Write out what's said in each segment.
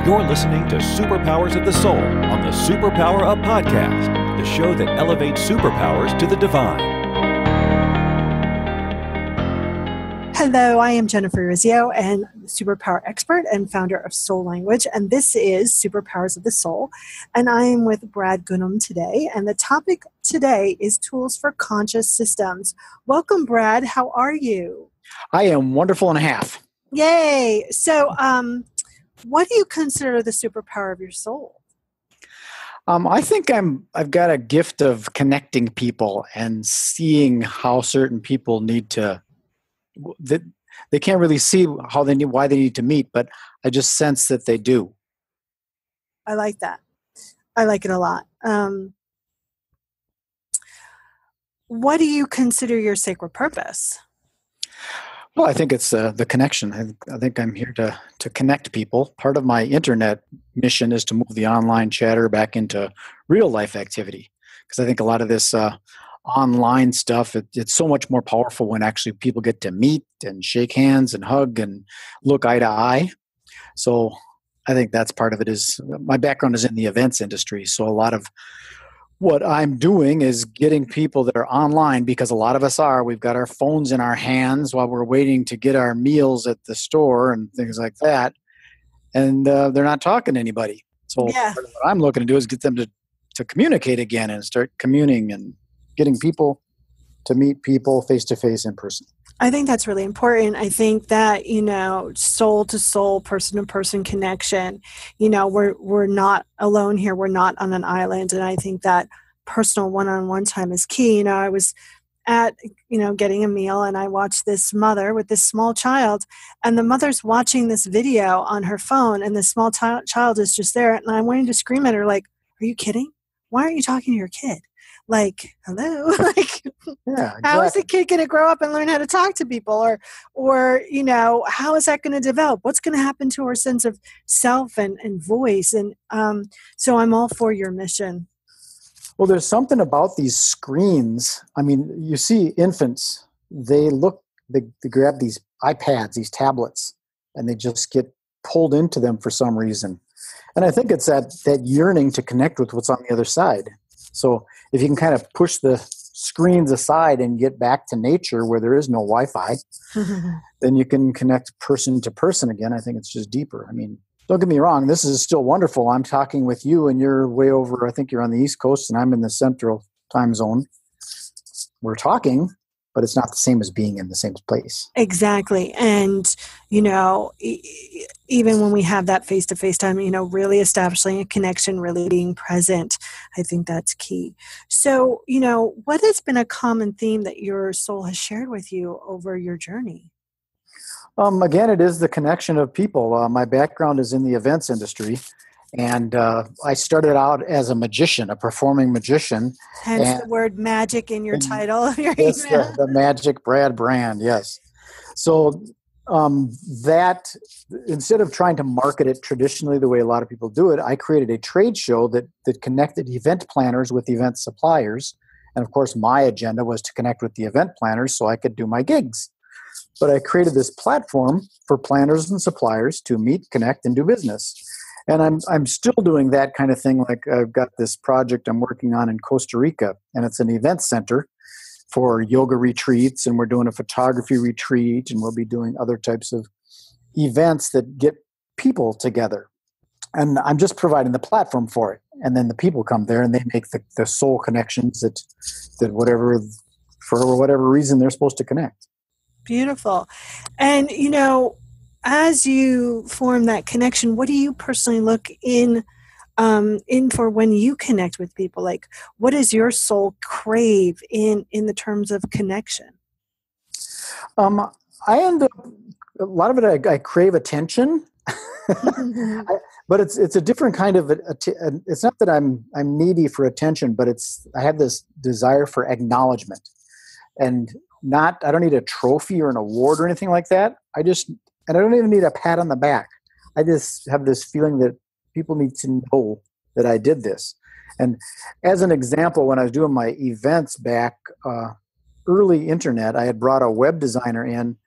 You're listening to Superpowers of the Soul on the Superpower Up Podcast, the show that elevates superpowers to the divine. Hello, I am Jennifer Urezzio, and superpower expert and founder of Soul Language, and this is Superpowers of the Soul, and I am with Brad Gudim today, and the topic today is tools for conscious systems. Welcome, Brad. How are you? I am wonderful and a half. Yay! So, what do you consider the superpower of your soul? I think I've got a gift of connecting people and seeing how certain people need to. They can't really see why they need to meet, but I just sense that they do. I like that. I like it a lot. What do you consider your sacred purpose? Well, I think it's the connection. I think I'm here to connect people. Part of my internet mission is to move the online chatter back into real life activity, because I think a lot of this online stuff, it's so much more powerful when actually people get to meet and shake hands and hug and look eye to eye. So I think that's part of it. Is my background is in the events industry, so a lot of what I'm doing is getting people that are online, because a lot of us we've got our phones in our hands while we're waiting to get our meals at the store and things like that. And they're not talking to anybody. So Part of what I'm looking to do is get them to communicate again and start communing and getting people to meet people face to face in person. I think that's really important. I think that, soul to soul, person to person connection, we're not alone here. We're not on an island. And I think that personal one-on-one time is key. I was at, getting a meal, and I watched this mother with this small child, and the mother's watching this video on her phone, and the small child is just there. And I wanted to scream at her, like, are you kidding? Why aren't you talking to your kid? Like, hello, Yeah, exactly. How is a kid going to grow up and learn how to talk to people? Or how is that going to develop? What's going to happen to her sense of self and voice? And so I'm all for your mission. Well, there's something about these screens. I mean, you see infants, they grab these iPads, these tablets, and they just get pulled into them for some reason. And I think it's that yearning to connect with what's on the other side. So if you can kind of push the screens aside and get back to nature where there is no Wi-Fi, then you can connect person to person again. I think it's just deeper. I mean, don't get me wrong, this is still wonderful. I'm talking with you and you're way over, I think you're on the East Coast and I'm in the Central time zone. We're talking, but it's not the same as being in the same place. Exactly. And, even when we have that face-to-face time, really establishing a connection, really being present, I think that's key. So, what has been a common theme that your soul has shared with you over your journey? Again, it is the connection of people. My background is in the events industry. And I started out as a magician, a performing magician. Hence the word magic in your title of your yes, email. The MagicBrad brand, yes. So that, instead of trying to market it traditionally the way a lot of people do it, I created a trade show that connected event planners with event suppliers. And of course, my agenda was to connect with the event planners so I could do my gigs. But I created this platform for planners and suppliers to meet, connect, and do business. And I'm still doing that kind of thing. Like I've got this project I'm working on in Costa Rica, and it's an event center for yoga retreats, and we're doing a photography retreat, and we'll be doing other types of events that get people together. And I'm just providing the platform for it. And then the people come there and they make the soul connections that for whatever reason they're supposed to connect. Beautiful. And, as you form that connection, what do you personally look in for when you connect with people? Like, what does your soul crave in the terms of connection? I end up, a lot of it, I crave attention, but it's a different kind of, it's not that I'm needy for attention, but I have this desire for acknowledgement, and I don't need a trophy or an award or anything like that. And I don't even need a pat on the back. I just have this feeling that people need to know that I did this. And as an example, when I was doing my events back early internet, I had brought a web designer in,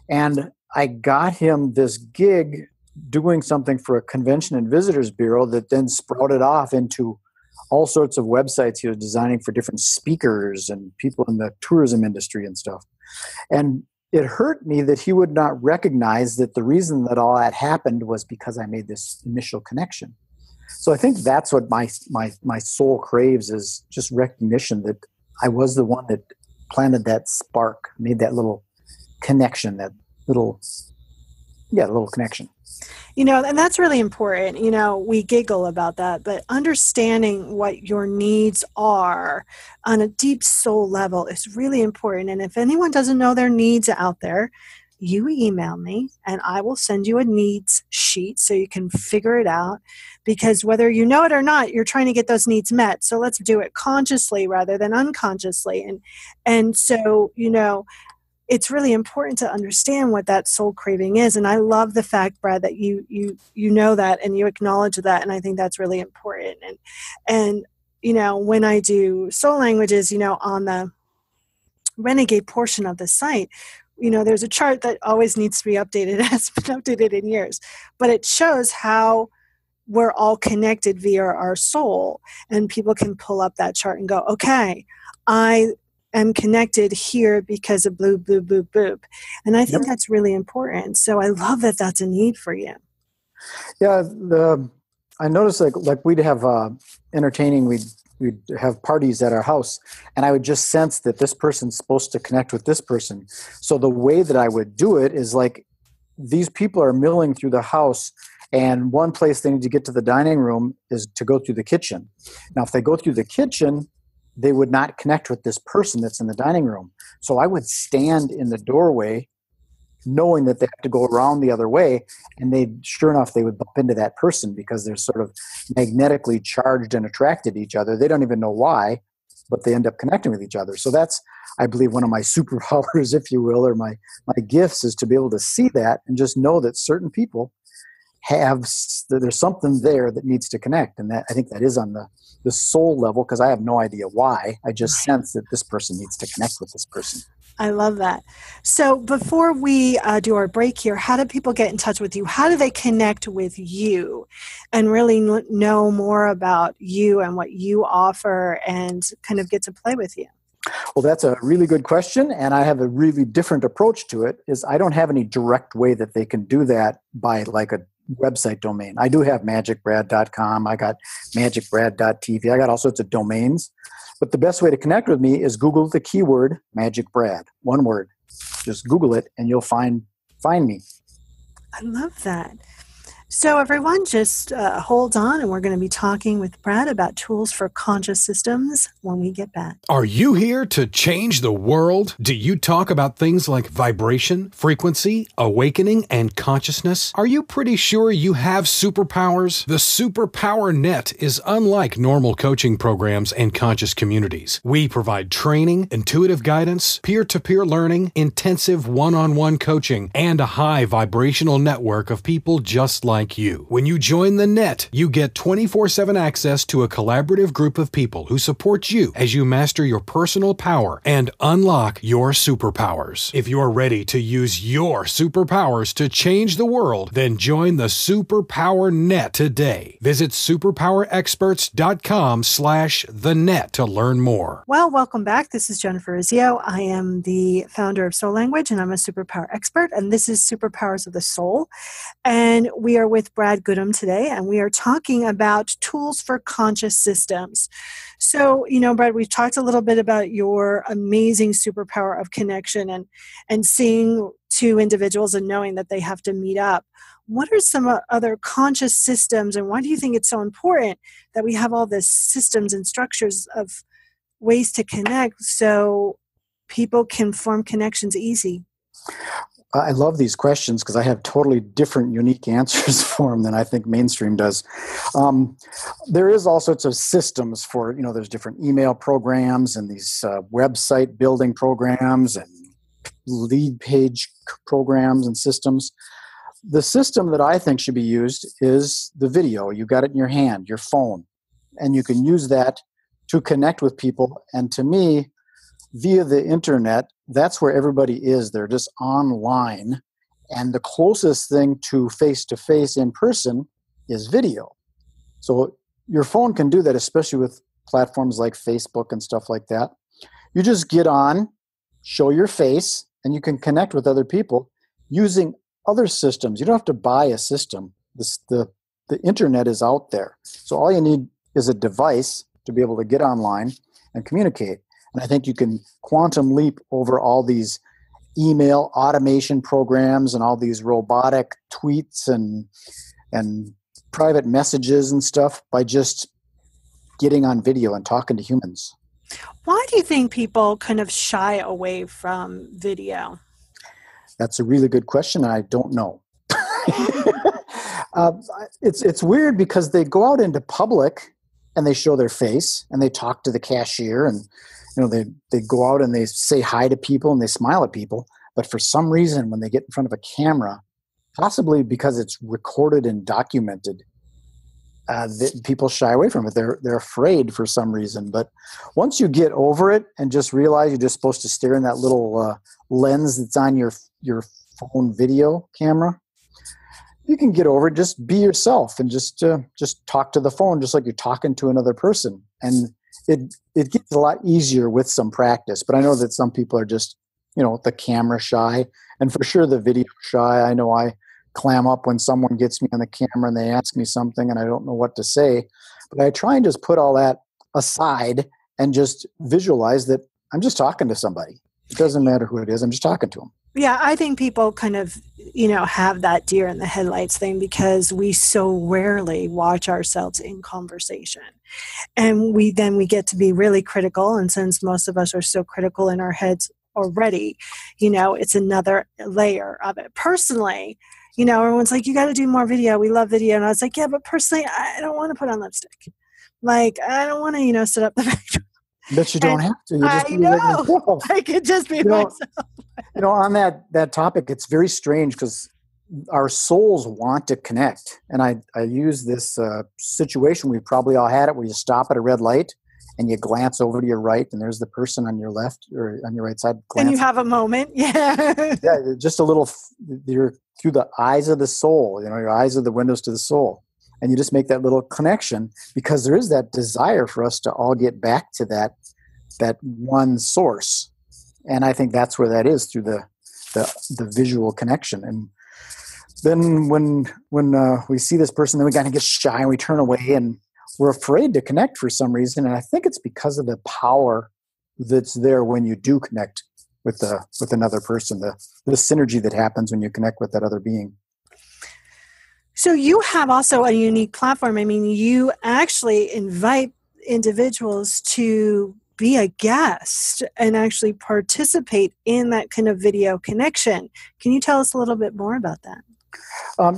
and I got him this gig doing something for a convention and visitors bureau that then sprouted off into all sorts of websites he was designing for different speakers and people in the tourism industry and stuff. And it hurt me that he would not recognize that the reason that all that happened was because I made this initial connection. So I think that's what my soul craves, is just recognition that I was the one that planted that spark, made that little connection, that little connection. And that's really important. We giggle about that, but understanding what your needs are on a deep soul level is really important. And if anyone doesn't know their needs out there, you email me and I will send you a needs sheet so you can figure it out, because whether you know it or not, you're trying to get those needs met. So let's do it consciously rather than unconsciously. And so, it's really important to understand what that soul craving is. And I love the fact, Brad, that you know that and you acknowledge that. And I think that's really important. And when I do soul languages, on the Renegade portion of the site, there's a chart that always needs to be updated. It has been updated in years, but it shows how we're all connected via our soul. And people can pull up that chart and go, okay, I am connected here because of boop, boop, boop, boop. And I think that's really important. So I love that that's a need for you. Yeah, I noticed like we'd have entertaining, we'd have parties at our house, and I would just sense that this person's supposed to connect with this person. So the way that I would do it is like, these people are milling through the house, and one place they need to get to the dining room is to go through the kitchen. Now, if they go through the kitchen, they would not connect with this person that's in the dining room. So I would stand in the doorway knowing that they have to go around the other way, and sure enough, they would bump into that person because they're sort of magnetically charged and attracted to each other. They don't even know why, but they end up connecting with each other. So that's, I believe, one of my superpowers, if you will, or my gifts, is to be able to see that and just know that certain people there's something there that needs to connect. And that, I think that is on the soul level, because I have no idea why. I just sense that this person needs to connect with this person. I love that. So before we do our break here, how do people get in touch with you? How do they connect with you and really know more about you and what you offer and kind of get to play with you? Well, that's a really good question, and I have a really different approach to it. Is I don't have any direct way that they can do that by like a website domain. I do have MagicBrad.com. I got MagicBrad.tv. I got all sorts of domains. But the best way to connect with me is Google the keyword MagicBrad. One word. Just Google it, and you'll find me. I love that. So everyone, just hold on, and we're going to be talking with Brad about tools for conscious systems when we get back. Are you here to change the world? Do you talk about things like vibration, frequency, awakening, and consciousness? Are you pretty sure you have superpowers? The Superpower Net is unlike normal coaching programs and conscious communities. We provide training, intuitive guidance, peer-to-peer learning, intensive one-on-one coaching, and a high vibrational network of people just like you. When you join the net, you get 24/7 access to a collaborative group of people who support you as you master your personal power and unlock your superpowers. If you're ready to use your superpowers to change the world, then join the Superpower Net today. Visit superpowerexperts.com/the-net to learn more. Well, welcome back. This is Jennifer Urezzio. I am the founder of Soul Language, and I'm a superpower expert, and this is Superpowers of the Soul. And we are with Brad Gudim today, and we are talking about tools for conscious systems. So, Brad, we've talked a little bit about your amazing superpower of connection and seeing two individuals and knowing that they have to meet up. What are some other conscious systems, and why do you think it's so important that we have all these systems and structures of ways to connect so people can form connections easy? I love these questions because I have totally different, unique answers for them than I think mainstream does. There is all sorts of systems for, there's different email programs and these website building programs and lead page programs and systems. The system that I think should be used is the video. You got it in your hand, your phone, and you can use that to connect with people. And to me, via the internet, that's where everybody is. They're just online, And the closest thing to face-to-face in person is video. So your phone can do that, especially with platforms like Facebook and stuff like that. You just get on, show your face, and you can connect with other people using other systems. You don't have to buy a system. The internet is out there. So all you need is a device to be able to get online and communicate. And I think you can quantum leap over all these email automation programs and all these robotic tweets and private messages and stuff by just getting on video and talking to humans. Why do you think people kind of shy away from video? That's a really good question. I don't know. It's weird because they go out into public and they show their face and they talk to the cashier and they go out and they say hi to people and they smile at people. But for some reason, when they get in front of a camera, possibly because it's recorded and documented, people shy away from it. They're afraid for some reason. But once you get over it and just realize you're just supposed to stare in that little lens that's on your phone video camera, you can get over it. Just be yourself and just talk to the phone just like you're talking to another person. And it gets a lot easier with some practice. But I know that some people are just, the camera shy, and for sure the video shy. I know I clam up when someone gets me on the camera and they ask me something and I don't know what to say. But I try and just put all that aside and just visualize that I'm just talking to somebody. It doesn't matter who it is. I'm just talking to them. Yeah, I think people kind of, have that deer in the headlights thing because we so rarely watch ourselves in conversation. And we get to be really critical. And since most of us are so critical in our heads already, it's another layer of it. Personally, everyone's like, you got to do more video. We love video. And I was like, yeah, but personally, I don't want to put on lipstick. Like, I don't want to, sit up the back. But you don't have to. You just I know. I could just be myself. On that topic, it's very strange because our souls want to connect. And I use this situation, we've probably all had it, where you stop at a red light and you glance over to your right and there's the person on your left or on your right side. And you have a moment. Yeah. Yeah, just a little, you're through the eyes of the soul. Your eyes are the windows to the soul. And you just make that little connection because there is that desire for us to all get back to that one source. And I think that's where that is, through the visual connection. And then when we see this person, then we kind of get shy and we turn away and we're afraid to connect for some reason. And I think it's because of the power that's there when you do connect with another person, the synergy that happens when you connect with that other being. So you have also a unique platform. I mean, you actually invite individuals to be a guest and actually participate in that kind of video connection. Can you tell us a little bit more about that?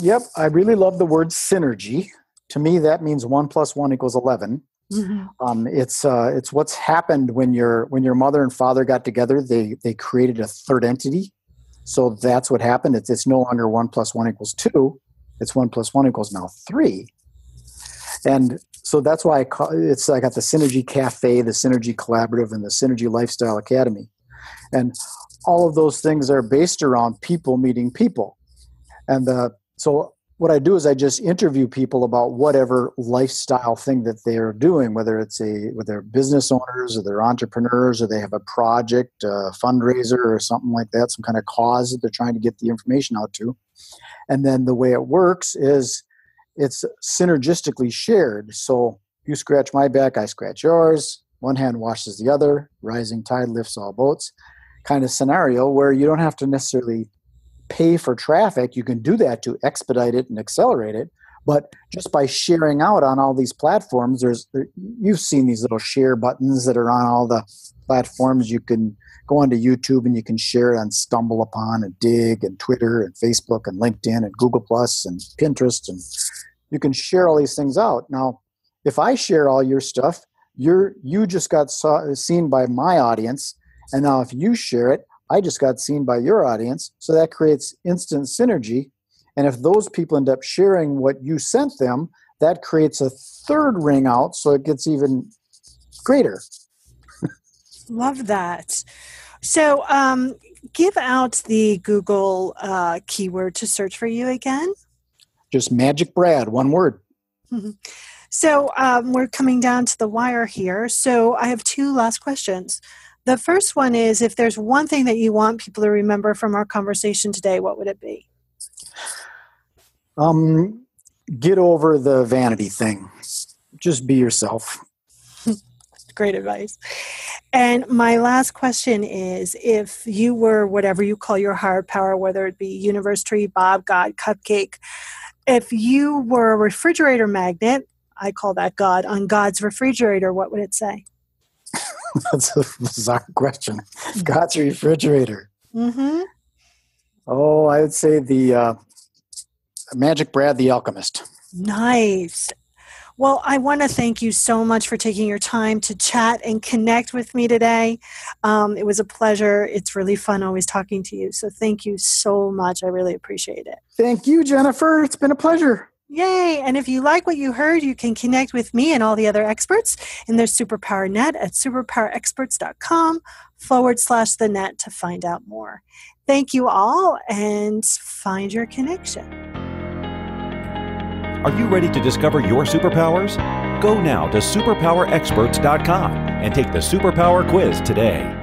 Yep. I really love the word synergy. To me, that means 1 + 1 = 11. Mm-hmm. It's what's happened when your mother and father got together. They created a third entity. So that's what happened. It's no longer 1 + 1 = 2. It's 1 + 1 = now 3. And so that's why I got the Synergy Cafe, the Synergy Collaborative, and the Synergy Lifestyle Academy. And all of those things are based around people meeting people. And so what I do is I just interview people about whatever lifestyle thing that they're doing, whether they're business owners or they're entrepreneurs or they have a project, a fundraiser or something like that, some kind of cause that they're trying to get the information out to. And then the way it works is it's synergistically shared. So you scratch my back, I scratch yours. One hand washes the other. Rising tide lifts all boats kind of scenario where you don't have to necessarily pay for traffic. You can do that to expedite it and accelerate it. But just by sharing out on all these platforms, you've seen these little share buttons that are on all the platforms. You can go onto YouTube and you can share it on StumbleUpon and Dig and Twitter and Facebook and LinkedIn and Google Plus and Pinterest, and you can share all these things out. Now, if I share all your stuff, you just got seen by my audience, and now if you share it, I just got seen by your audience. So that creates instant synergy. And if those people end up sharing what you sent them, that creates a third ring out, so it gets even greater. Love that. So Give out the Google keyword to search for you again. Just MagicBrad, one word. So we're coming down to the wire here. So I have two last questions. The first one is, if there's one thing that you want people to remember from our conversation today, what would it be? Get over the vanity thing. Just be yourself. Great advice. And my last question is, if you were whatever you call your higher power, whether it be universe, tree, Bob, God, cupcake, if you were a refrigerator magnet, I call that God, on God's refrigerator, what would it say? That's a bizarre question. God's refrigerator. Mm-hmm. Oh, I would say the MagicBrad the Alchemist. Nice. Well, I want to thank you so much for taking your time to chat and connect with me today. It was a pleasure. It's really fun always talking to you. So thank you so much. I really appreciate it. Thank you, Jennifer. It's been a pleasure. Yay. And if you like what you heard, you can connect with me and all the other experts in their Superpower Net at superpowerexperts.com/the net to find out more. Thank you all, and find your connection. Are you ready to discover your superpowers? Go now to superpowerexperts.com and take the Superpower Quiz today.